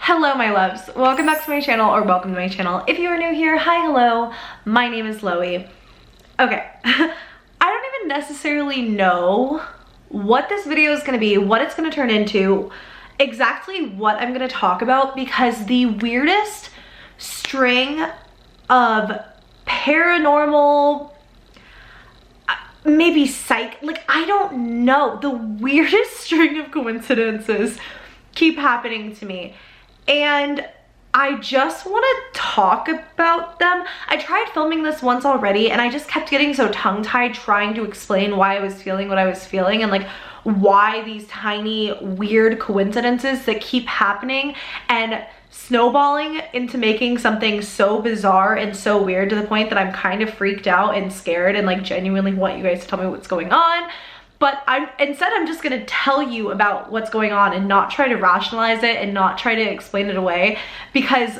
Hello my loves, welcome back to my channel, or welcome to my channel. If you are new here, hi, hello, my name is Loey. Okay, I don't even necessarily know what this video is gonna be, what it's gonna turn into, exactly what I'm gonna talk about, because the weirdest string of paranormal, maybe psych, like I don't know, the weirdest string of coincidences keep happening to me. And I just want to talk about them. I tried filming this once already and I just kept getting so tongue-tied trying to explain why I was feeling what I was feeling and like why these tiny weird coincidences that keep happening and snowballing into making something so bizarre and so weird to the point that I'm kind of freaked out and scared and like genuinely want you guys to tell me what's going on. But instead I'm just gonna tell you about what's going on and not try to rationalize it and not try to explain it away, because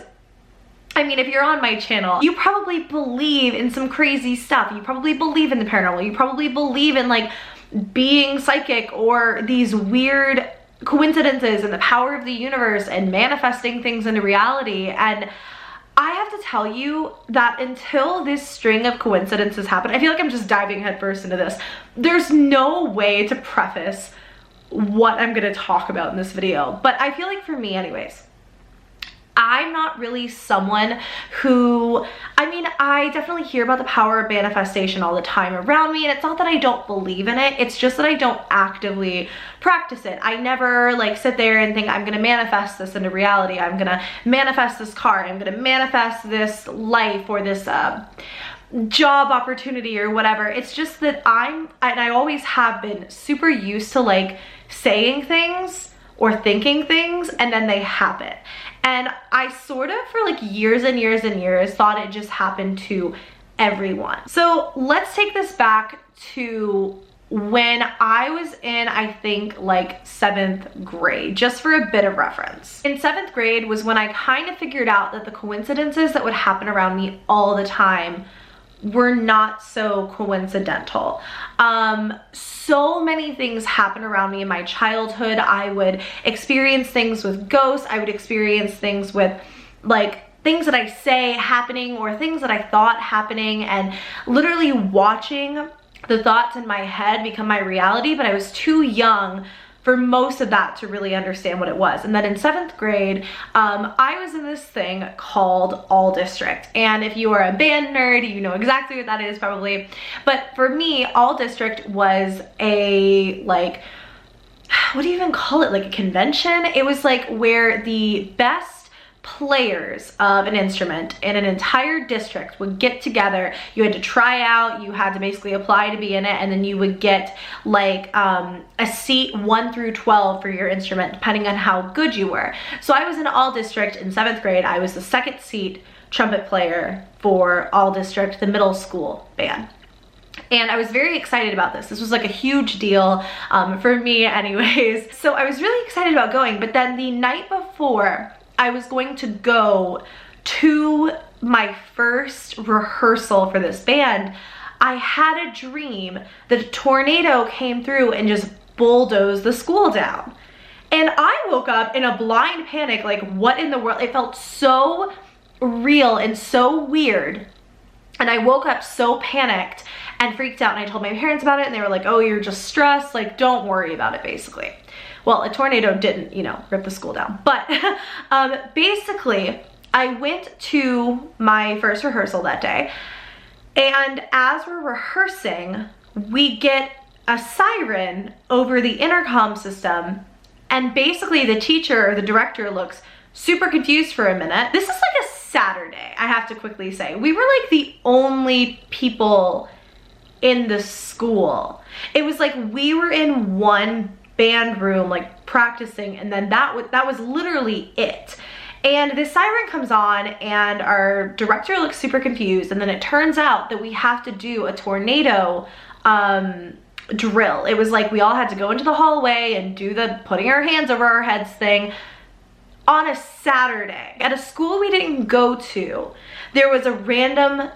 I mean, if you're on my channel, you probably believe in some crazy stuff. You probably believe in the paranormal. You probably believe in like being psychic or these weird coincidences and the power of the universe and manifesting things into reality. And I have to tell you that until this string of coincidences happen, I feel like I'm just diving headfirst into this. There's no way to preface what I'm gonna talk about in this video, but I feel like for me anyways, I'm not really someone who, I mean, I definitely hear about the power of manifestation all the time around me, and it's not that I don't believe in it, it's just that I don't actively practice it. I never like sit there and think I'm gonna manifest this into reality, I'm gonna manifest this car, I'm gonna manifest this life or this job opportunity or whatever. It's just that I always have been super used to like saying things or thinking things and then they happen. And I sort of, for like years and years and years, thought it just happened to everyone. So let's take this back to when I was in, I think, like 7th grade, just for a bit of reference. In 7th grade was when I kind of figured out that the coincidences that would happen around me all the time were not so coincidental. So many things happen around me in my childhood. I would experience things with ghosts. I would experience things with like things that I say happening or things that I thought happening, and literally watching the thoughts in my head become my reality, but I was too young for most of that to really understand what it was. And then in 7th grade, I was in this thing called All District. And if you are a band nerd, you know exactly what that is probably. But for me, All District was a, like, what do you even call it? Like a convention? It was like where the best players of an instrument in an entire district would get together. You had to try out, you had to basically apply to be in it, and then you would get like a seat 1 through 12 for your instrument depending on how good you were. So I was in All District in 7th grade. I was the 2nd seat trumpet player for All District, the middle school band. And I was very excited about this. This was like a huge deal for me anyways. So I was really excited about going, but then the night before I was going to go to my first rehearsal for this band, I had a dream that a tornado came through and just bulldozed the school down. And I woke up in a blind panic, like what in the world? It felt so real and so weird. And I woke up so panicked and freaked out, and I told my parents about it and they were like, oh, you're just stressed, like don't worry about it basically. Well, a tornado didn't, you know, rip the school down. But basically, I went to my first rehearsal that day, and as we're rehearsing, we get a siren over the intercom system, and basically the teacher or the director looks super confused for a minute. This is like a Saturday, I have to quickly say. We were like the only people in the school. It was like we were in one band room like practicing, and then that was literally it. And this siren comes on and our director looks super confused, and then it turns out that we have to do a tornado drill. It was like we all had to go into the hallway and do the putting our hands over our heads thing on a Saturday at a school we didn't go to. There was a random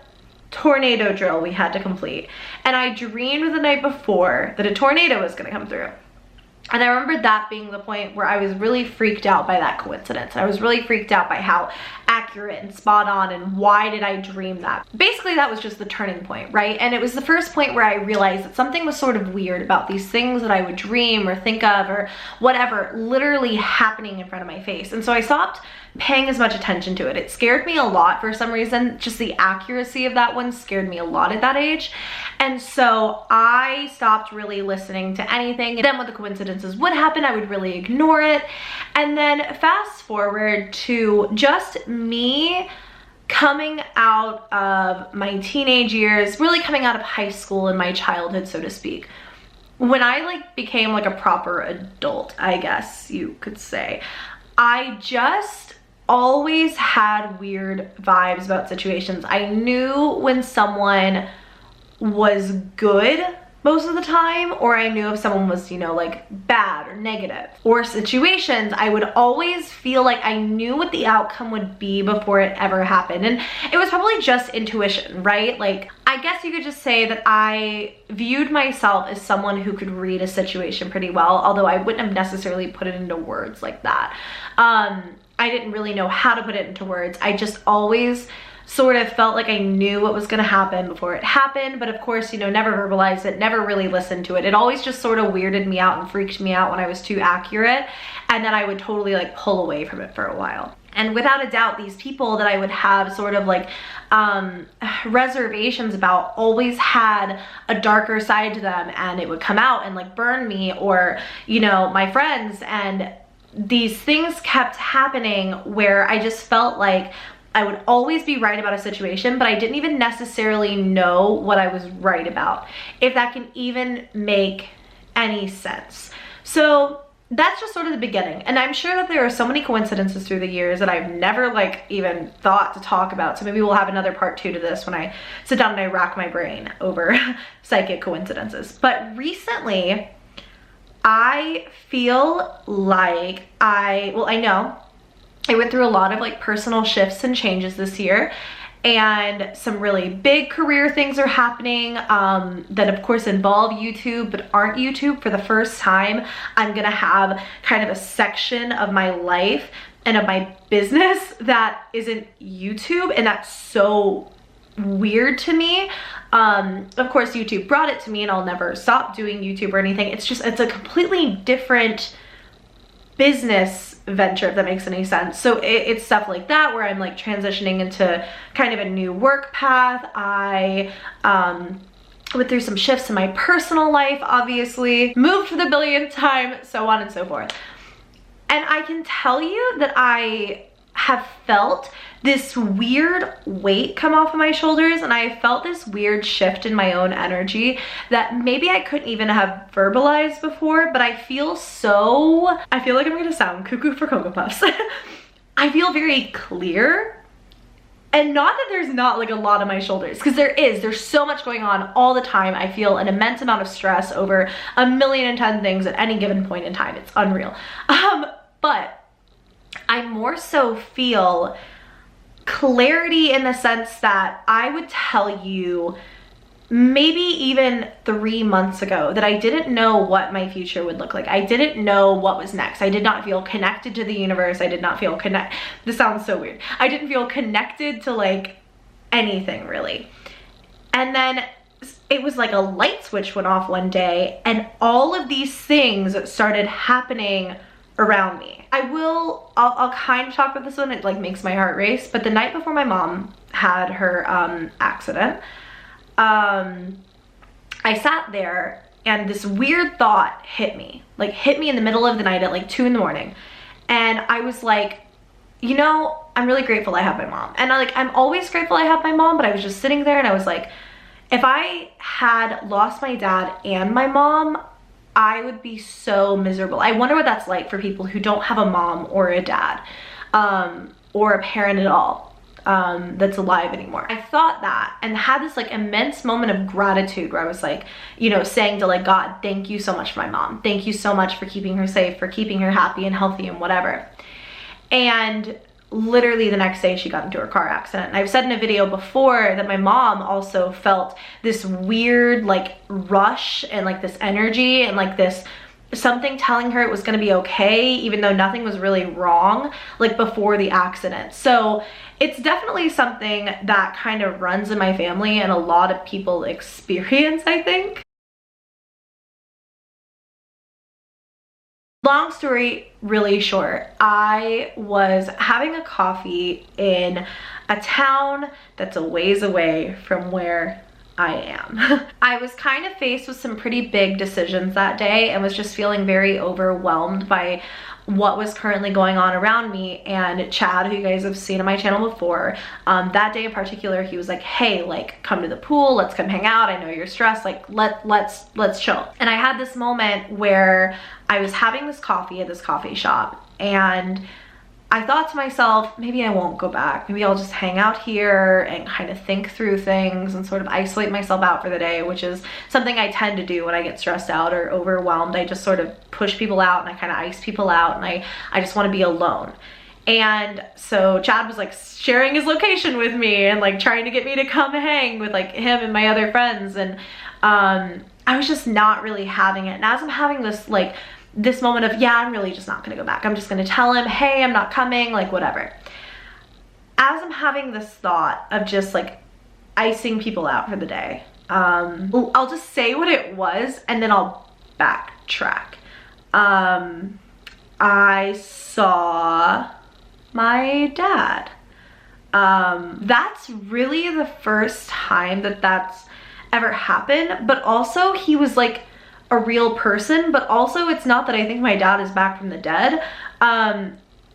tornado drill we had to complete, and I dreamed the night before that a tornado was gonna come through. And I remember that being the point where I was really freaked out by that coincidence. I was really freaked out by how accurate and spot on and why did I dream that. Basically, that was just the turning point, right? And it was the first point where I realized that something was sort of weird about these things that I would dream or think of or whatever literally happening in front of my face. And so I stopped paying as much attention to it. It scared me a lot for some reason. Just the accuracy of that one scared me a lot at that age. And so I stopped really listening to anything. And then when the coincidences would happen, I would really ignore it. And then fast forward to just me coming out of my teenage years, really coming out of high school and my childhood, so to speak. When I like became like a proper adult, I guess you could say, I just always had weird vibes about situations. I knew when someone was good most of the time, or I knew if someone was, you know, like bad or negative. Or situations, I would always feel like I knew what the outcome would be before it ever happened. And it was probably just intuition, right? Like, I guess you could just say that I viewed myself as someone who could read a situation pretty well, although I wouldn't have necessarily put it into words like that. I didn't really know how to put it into words. I just always sort of felt like I knew what was gonna happen before it happened, but of course, you know, never verbalized it, never really listened to it. It always just sort of weirded me out and freaked me out when I was too accurate, and then I would totally like pull away from it for a while. And without a doubt, these people that I would have sort of like reservations about always had a darker side to them, and it would come out and like burn me, or, you know, my friends. And these things kept happening where I just felt like I would always be right about a situation, but I didn't even necessarily know what I was right about, if that can even make any sense. So that's just sort of the beginning. And I'm sure that there are so many coincidences through the years that I've never like even thought to talk about. So maybe we'll have another part 2 to this when I sit down and I rack my brain over psychic coincidences. But recently, I feel like I know I went through a lot of like personal shifts and changes this year, and some really big career things are happening that of course involve YouTube but aren't YouTube. For the first time, I'm gonna have kind of a section of my life and of my business that isn't YouTube, and that's so weird to me. Of course, YouTube brought it to me and I'll never stop doing YouTube or anything. It's just, it's a completely different business venture, if that makes any sense. So it's stuff like that where I'm like transitioning into kind of a new work path. I went through some shifts in my personal life, obviously, moved for the billionth time, so on and so forth. And I can tell you that I have felt this weird weight come off of my shoulders, and I felt this weird shift in my own energy that maybe I couldn't even have verbalized before, but I feel like I'm gonna sound cuckoo for Cocoa Puffs. I feel very clear, and not that there's not like a lot on my shoulders, because there's so much going on all the time. I feel an immense amount of stress over 1,000,010 things at any given point in time. It's unreal. But I more so feel clarity in the sense that I would tell you maybe even 3 months ago that I didn't know what my future would look like. I didn't know what was next. I did not feel connected to the universe. I did not feel this sounds so weird. I didn't feel connected to like anything really. And then it was like a light switch went off one day and all of these things started happening around me. I'll kind of talk about this one. It like makes my heart race. But the night before my mom had her accident, I sat there and this weird thought hit me in the middle of the night at like 2 in the morning. And I was like, you know, I'm really grateful I have my mom. And I'm always grateful I have my mom, but I was just sitting there and I was like, if I had lost my dad and my mom, I would be so miserable. I wonder what that's like for people who don't have a mom or a dad, or a parent at all that's alive anymore. I thought that and had this like immense moment of gratitude where I was like, you know, saying to like, God, thank you so much for my mom. Thank you so much for keeping her safe, for keeping her happy and healthy and whatever. And literally the next day she got into her car accident. And I've said in a video before that my mom also felt this weird like rush and like this energy and like this something telling her it was gonna be okay, even though nothing was really wrong, like before the accident. So it's definitely something that kind of runs in my family and a lot of people experience, I think. Long story really short, I was having a coffee in a town that's a ways away from where I am. I was kind of faced with some pretty big decisions that day and was just feeling very overwhelmed by what was currently going on around me. And Chad, who you guys have seen on my channel before, that day in particular, he was like, hey, like, come to the pool, let's come hang out, I know you're stressed, like let's chill. And I had this moment where I was having this coffee at this coffee shop, and I thought to myself, maybe I won't go back. Maybe I'll just hang out here and kind of think through things and sort of isolate myself out for the day, which is something I tend to do when I get stressed out or overwhelmed. I just sort of push people out and I kind of ice people out, and I just want to be alone. And so Chad was like sharing his location with me and like trying to get me to come hang with like him and my other friends. And I was just not really having it. And as I'm having this moment of, yeah, I'm really just not gonna go back, I'm just gonna tell him, hey, I'm not coming, like whatever. As I'm having this thought of just like icing people out for the day, I'll just say what it was and then I'll backtrack. I saw my dad. That's really the first time that that's ever happened, but also he was like a real person, but also it's not that I think my dad is back from the dead.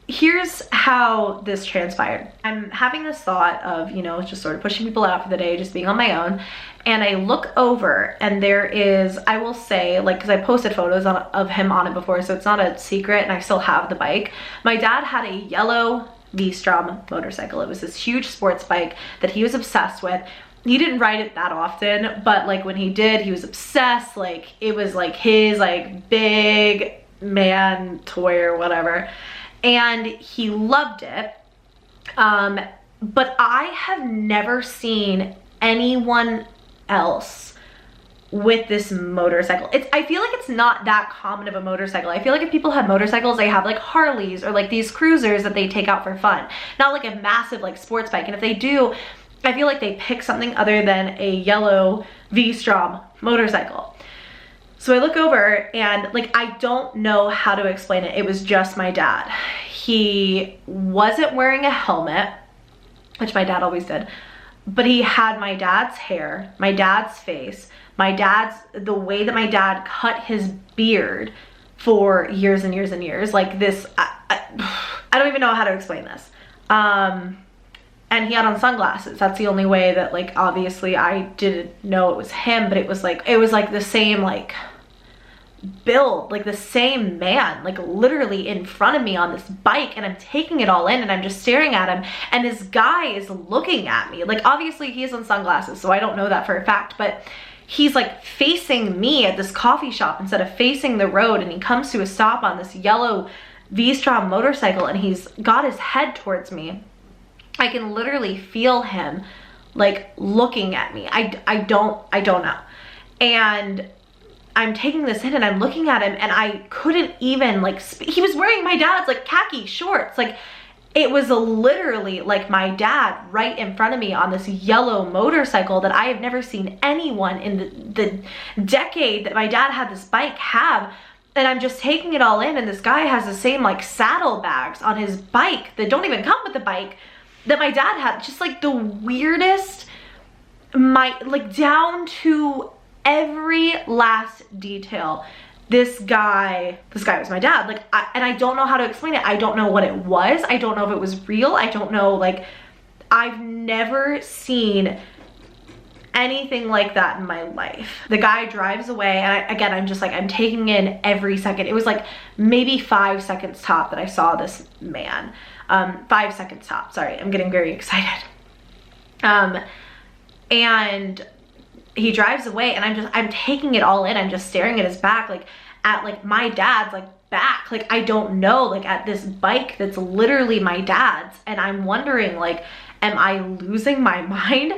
Here's how this transpired. I'm having this thought of, you know, just sort of pushing people out for the day, just being on my own. And I look over and there is, I will say, like, because I posted photos of him on it before, so it's not a secret and I still have the bike. My dad had a yellow V-Strom motorcycle. It was this huge sports bike that he was obsessed with. He didn't ride it that often, but like when he did, he was obsessed. Like it was like his like big man toy or whatever. And he loved it. But I have never seen anyone else with this motorcycle. I feel like it's not that common of a motorcycle. I feel like if people have motorcycles, they have like Harleys or like these cruisers that they take out for fun, not like a massive like sports bike. And if they do, I feel like they pick something other than a yellow V-Strom motorcycle. So I look over and like, I don't know how to explain it. It was just my dad. He wasn't wearing a helmet, which my dad always did, but he had my dad's hair, my dad's face, the way that my dad cut his beard for years and years and years. Like this, I don't even know how to explain this. And he had on sunglasses. That's the only way that like, obviously I didn't know it was him, but it was like the same like build, like the same man, like literally in front of me on this bike, and I'm taking it all in and I'm just staring at him, and this guy is looking at me. Like obviously he has on sunglasses, so I don't know that for a fact, but he's like facing me at this coffee shop instead of facing the road, and he comes to a stop on this yellow V-Strom motorcycle and he's got his head towards me. I can literally feel him like looking at me. I don't know. And I'm taking this in and I'm looking at him and I couldn't even like, he was wearing my dad's like khaki shorts. Like it was literally like my dad right in front of me on this yellow motorcycle that I have never seen anyone in the decade that my dad had this bike have. And I'm just taking it all in, and this guy has the same like saddlebags on his bike that don't even come with the bike that my dad had. Just like the weirdest, like down to every last detail. This guy was my dad. Like, and I don't know how to explain it. I don't know what it was. I don't know if it was real. I don't know, like, I've never seen anything like that in my life. The guy drives away, and again, I'm just like, I'm taking in every second. It was like maybe 5 seconds top that I saw this man. 5 seconds top, sorry, I'm getting very excited. And he drives away and I'm taking it all in. I'm just staring at his back, like at like my dad's like back. Like I don't know, like at this bike that's literally my dad's. And I'm wondering, like, am I losing my mind?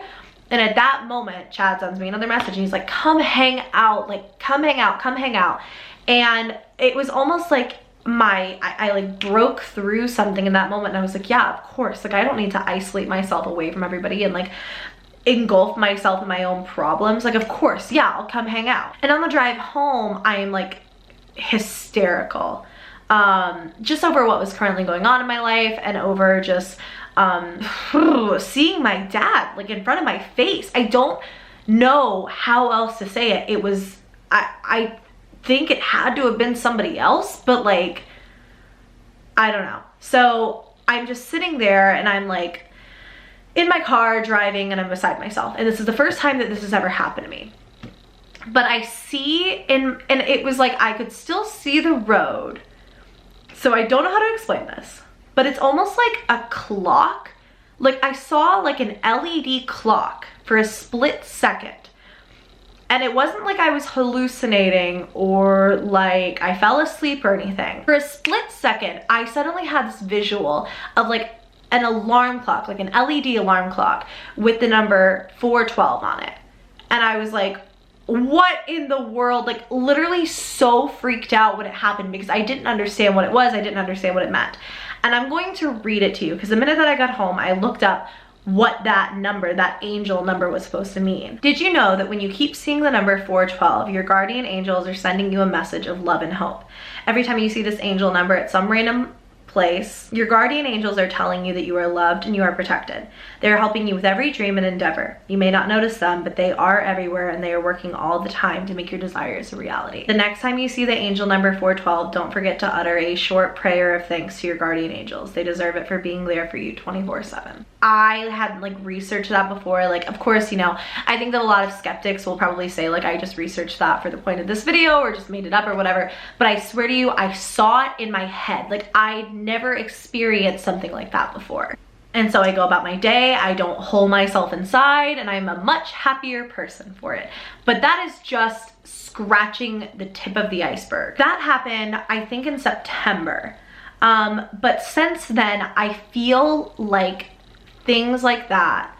And at that moment, Chad sends me another message and he's like, come hang out, like come hang out, come hang out. And it was almost like I like broke through something in that moment, and I was like, yeah, of course, like I don't need to isolate myself away from everybody and like engulf myself in my own problems. Like, of course, yeah, I'll come hang out. And on the drive home, I am like hysterical, just over what was currently going on in my life, and over just seeing my dad like in front of my face. I don't know how else to say it. It was, I think it had to have been somebody else, but like, I don't know. So I'm just sitting there and I'm like in my car driving, and I'm beside myself. And this is the first time that this has ever happened to me. But I see and it was like, I could still see the road. So I don't know how to explain this, but it's almost like a clock. Like I saw like an LED clock for a split second. And it wasn't like I was hallucinating or like I fell asleep or anything. For a split second, I suddenly had this visual of like an alarm clock, like an LED alarm clock with the number 412 on it. And I was like, what in the world? Like literally so freaked out when it happened, because I didn't understand what it was. I didn't understand what it meant. And I'm going to read it to you, because the minute that I got home, I looked up what that number, that angel number, was supposed to mean. Did you know that when you keep seeing the number 412, your guardian angels are sending you a message of love and hope? Every time you see this angel number at some random place, your guardian angels are telling you that you are loved and you are protected. They are helping you with every dream and endeavor. You may not notice them, but they are everywhere, and they are working all the time to make your desires a reality. The next time you see the angel number 412, don't forget to utter a short prayer of thanks to your guardian angels. They deserve it for being there for you 24/7. I had like researched that before. Like, of course, you know, I think that a lot of skeptics will probably say like, I just researched that for the point of this video or just made it up or whatever. But I swear to you, I saw it in my head. Like I'd never experienced something like that before. And so I go about my day, I don't hole myself inside, and I'm a much happier person for it. But that is just scratching the tip of the iceberg. That happened, I think, in September. But since then, I feel like things like that,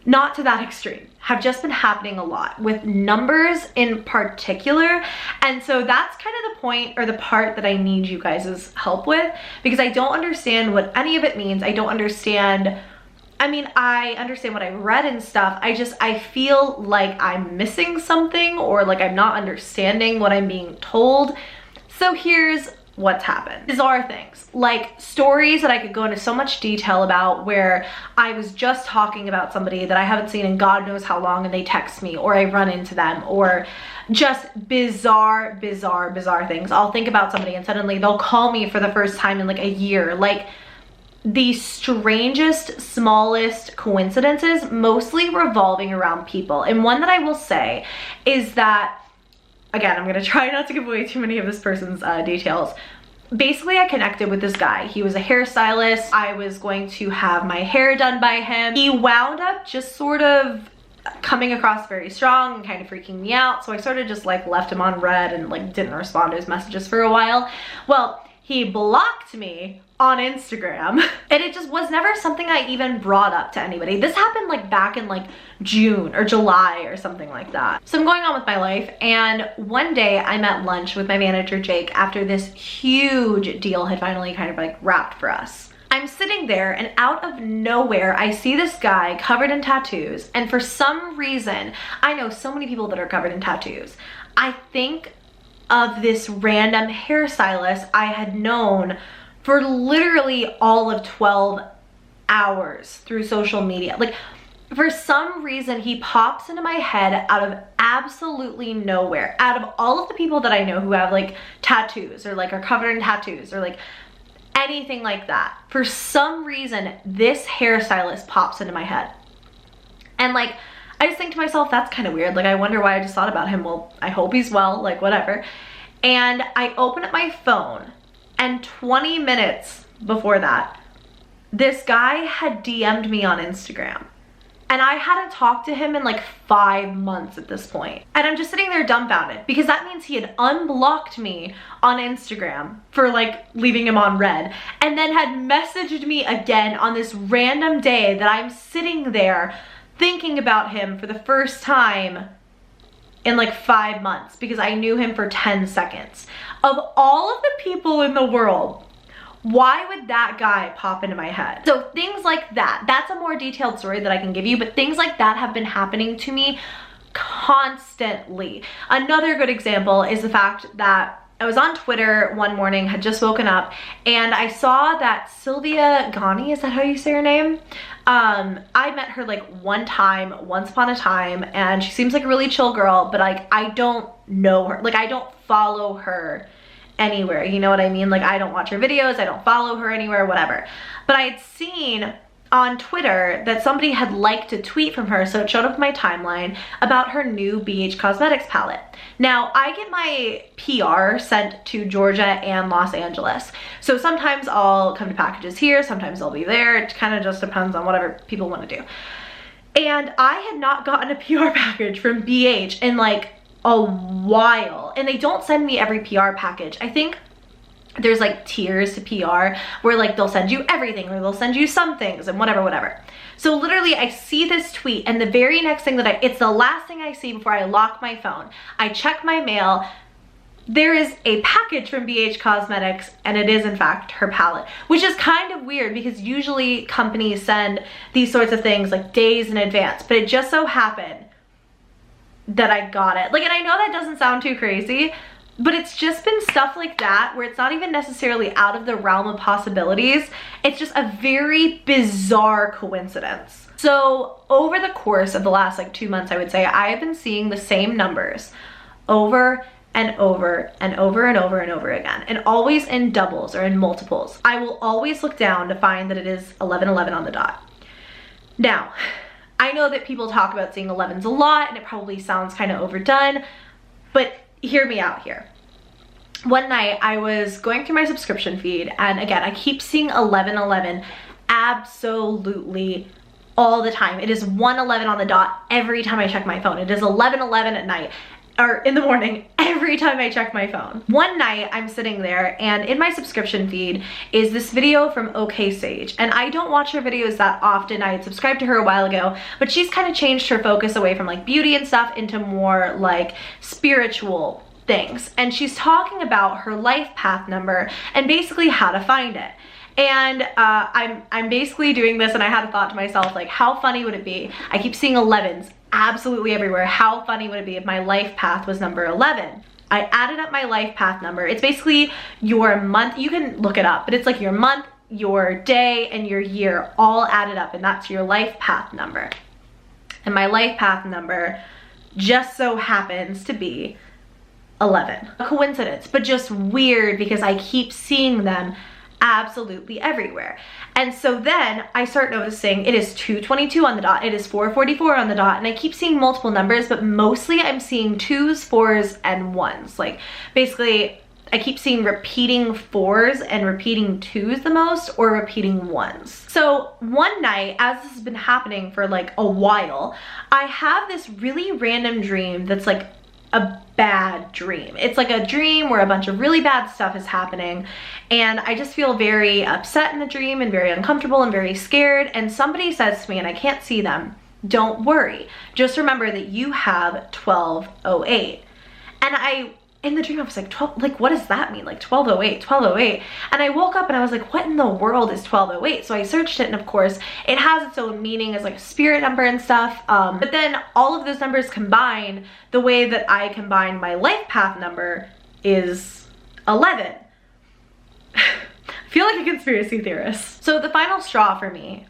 not to that extreme, have just been happening a lot with numbers in particular. And so that's kind of the point, or the part, that I need you guys' help with, because I don't understand what any of it means. I don't understand, I mean, I understand what I read and stuff. I feel like I'm missing something, or like I'm not understanding what I'm being told. So here's what's happened. Bizarre things, like stories that I could go into so much detail about, where I was just talking about somebody that I haven't seen in God knows how long, and they text me, or I run into them, or just bizarre things. I'll think about somebody and suddenly they'll call me for the first time in like a year. Like the strangest, smallest coincidences, mostly revolving around people. And one that I will say is that, again, I'm gonna try not to give away too many of this person's details. Basically, I connected with this guy. He was a hairstylist. I was going to have my hair done by him. He wound up just sort of coming across very strong and kind of freaking me out. So I sort of just like left him on red and like didn't respond to his messages for a while. Well, he blocked me on Instagram, and it just was never something I even brought up to anybody. This happened like back in like June or July or something like that. So I'm going on with my life, and one day I'm at lunch with my manager Jake after this huge deal had finally kind of like wrapped for us. I'm sitting there, and out of nowhere I see this guy covered in tattoos, and for some reason, I know so many people that are covered in tattoos. I think of this random hairstylist I had known for literally all of 12 hours through social media. Like, for some reason, he pops into my head out of absolutely nowhere. Out of all of the people that I know who have like tattoos, or like are covered in tattoos, or like anything like that, for some reason, this hairstylist pops into my head. And like, I just think to myself, that's kind of weird. Like, I wonder why I just thought about him. Well, I hope he's well, like whatever. And I open up my phone, and 20 minutes before that, this guy had DM'd me on Instagram. And I hadn't talked to him in like 5 months at this point. And I'm just sitting there dumbfounded, because that means he had unblocked me on Instagram for like leaving him on red, and then had messaged me again on this random day that I'm sitting there thinking about him for the first time in like 5 months because I knew him for 10 seconds. Of all of the people in the world, why would that guy pop into my head? So things like that, that's a more detailed story that I can give you, but things like that have been happening to me constantly. Another good example is the fact that I was on Twitter one morning, had just woken up, and I saw that Sylvia Ghani, is that how you say her name? I met her like one time, once upon a time, and she seems like a really chill girl, but like I don't know her. Like I don't follow her anywhere, you know what I mean? Like I don't watch her videos, I don't follow her anywhere, whatever. But I had seen on Twitter that somebody had liked a tweet from her, so it showed up in my timeline about her new BH Cosmetics palette. Now, I get my PR sent to Georgia and Los Angeles, so sometimes I'll come to packages here, sometimes I'll be there. It kind of just depends on whatever people want to do. And I had not gotten a PR package from BH in like a while, and they don't send me every PR package. I think there's like tiers to PR where like they'll send you everything or they'll send you some things and whatever. So literally I see this tweet, and the very next thing that it's the last thing I see before I lock my phone. I check my mail. There is a package from BH Cosmetics, and it is in fact her palette, which is kind of weird because usually companies send these sorts of things like days in advance, but it just so happened that I got it. Like, and I know that doesn't sound too crazy, but it's just been stuff like that where it's not even necessarily out of the realm of possibilities. It's just a very bizarre coincidence. So over the course of the last like 2 months, I would say I have been seeing the same numbers over and over and over and over and over again, and always in doubles or in multiples. I will always look down to find that it is 11:11 on the dot. Now, I know that people talk about seeing 11s a lot, and it probably sounds kind of overdone, but hear me out here. One night I was going through my subscription feed, and again, I keep seeing 11:11 absolutely all the time. It is 1:11 on the dot every time I check my phone. It is 11:11 at night, or in the morning, every time I check my phone. One night I'm sitting there, and in my subscription feed is this video from OK Sage, and I don't watch her videos that often. I had subscribed to her a while ago, but she's kind of changed her focus away from like beauty and stuff into more like spiritual things, and she's talking about her life path number and basically how to find it. And I'm basically doing this, and I had a thought to myself, like, how funny would it be? I keep seeing 11s absolutely everywhere. How funny would it be if my life path was number 11? I added up my life path number. It's basically your month. You can look it up, but it's like your month, your day, and your year all added up, and that's your life path number. And my life path number just so happens to be 11. A coincidence, but just weird because I keep seeing them absolutely everywhere. And so then I start noticing it is 2:22 on the dot, it is 4:44 on the dot, and I keep seeing multiple numbers, but mostly I'm seeing 2s, 4s, and 1s. Like basically I keep seeing repeating 4s and repeating 2s the most, or repeating 1s. So one night, as this has been happening for like a while, I have this really random dream that's like a bad dream. It's like a dream where a bunch of really bad stuff is happening, and I just feel very upset in the dream and very uncomfortable and very scared, and somebody says to me, and I can't see them, "Don't worry, just remember that you have 1208. And in the dream I was like, 12, like what does that mean? Like 1208, 1208. And I woke up and I was like, what in the world is 1208? So I searched it, and of course it has its own meaning as like a spirit number and stuff. But then all of those numbers combined, the way that I combine my life path number is 11. I feel like a conspiracy theorist. So the final straw for me,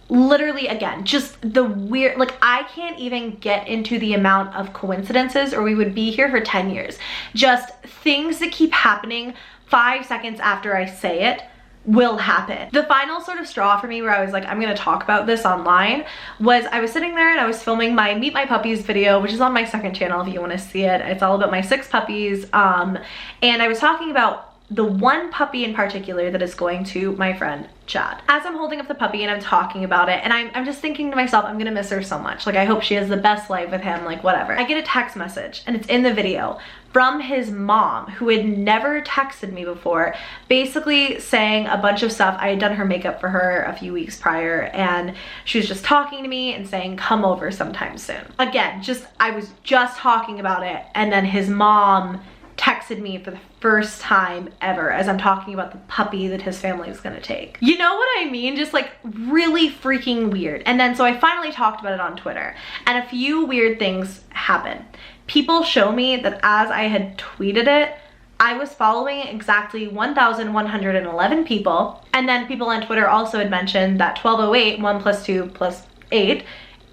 literally again, just the weird, like I can't even get into the amount of coincidences or we would be here for 10 years. Just things that keep happening 5 seconds after I say it will happen. The final sort of straw for me where I was like, I'm gonna talk about this online, was I was sitting there and I was filming my Meet My Puppies video, which is on my second channel if you wanna see it. It's all about my 6 puppies. And I was talking about the one puppy in particular that is going to my friend Chad. As I'm holding up the puppy and I'm talking about it, and I'm just thinking to myself, I'm gonna miss her so much. Like, I hope she has the best life with him, like whatever. I get a text message, and it's in the video, from his mom, who had never texted me before, basically saying a bunch of stuff. I had done her makeup for her a few weeks prior, and she was just talking to me and saying, come over sometime soon. Again, I was just talking about it, and then his mom texted me for the first time ever as I'm talking about the puppy that his family was gonna take. You know what I mean? Just like really freaking weird. And then so I finally talked about it on Twitter, and a few weird things happened. People show me that as I had tweeted it, I was following exactly 1,111 people, and then people on Twitter also had mentioned that 1208, 1 + 2 + 8,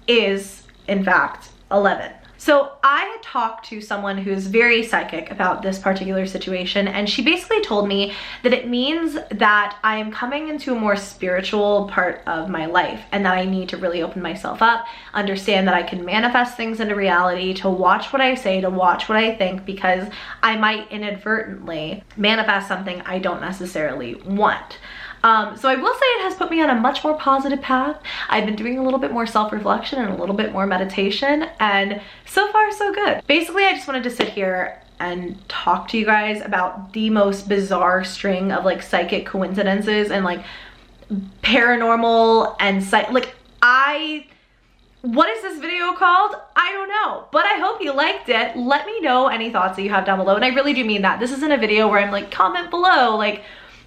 is in fact 11. So I had talked to someone who's very psychic about this particular situation, and she basically told me that it means that I am coming into a more spiritual part of my life, and that I need to really open myself up, understand that I can manifest things into reality, to watch what I say, to watch what I think, because I might inadvertently manifest something I don't necessarily want. So I will say it has put me on a much more positive path. I've been doing a little bit more self-reflection and a little bit more meditation, and so far so good. Basically, I just wanted to sit here and talk to you guys about the most bizarre string of like psychic coincidences and like paranormal and what is this video called? I don't know, but I hope you liked it. Let me know any thoughts that you have down below, and I really do mean that. This isn't a video where I'm like, comment below, like,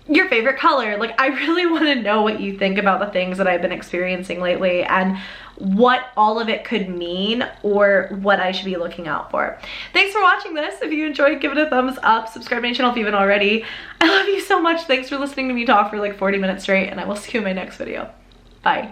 your favorite color. Like, I really want to know what you think about the things that I've been experiencing lately and what all of it could mean or what I should be looking out for. Thanks for watching this. If you enjoyed, give it a thumbs up. Subscribe to my channel if you haven't already. I love you so much. Thanks for listening to me talk for like 40 minutes straight, and I will see you in my next video. Bye.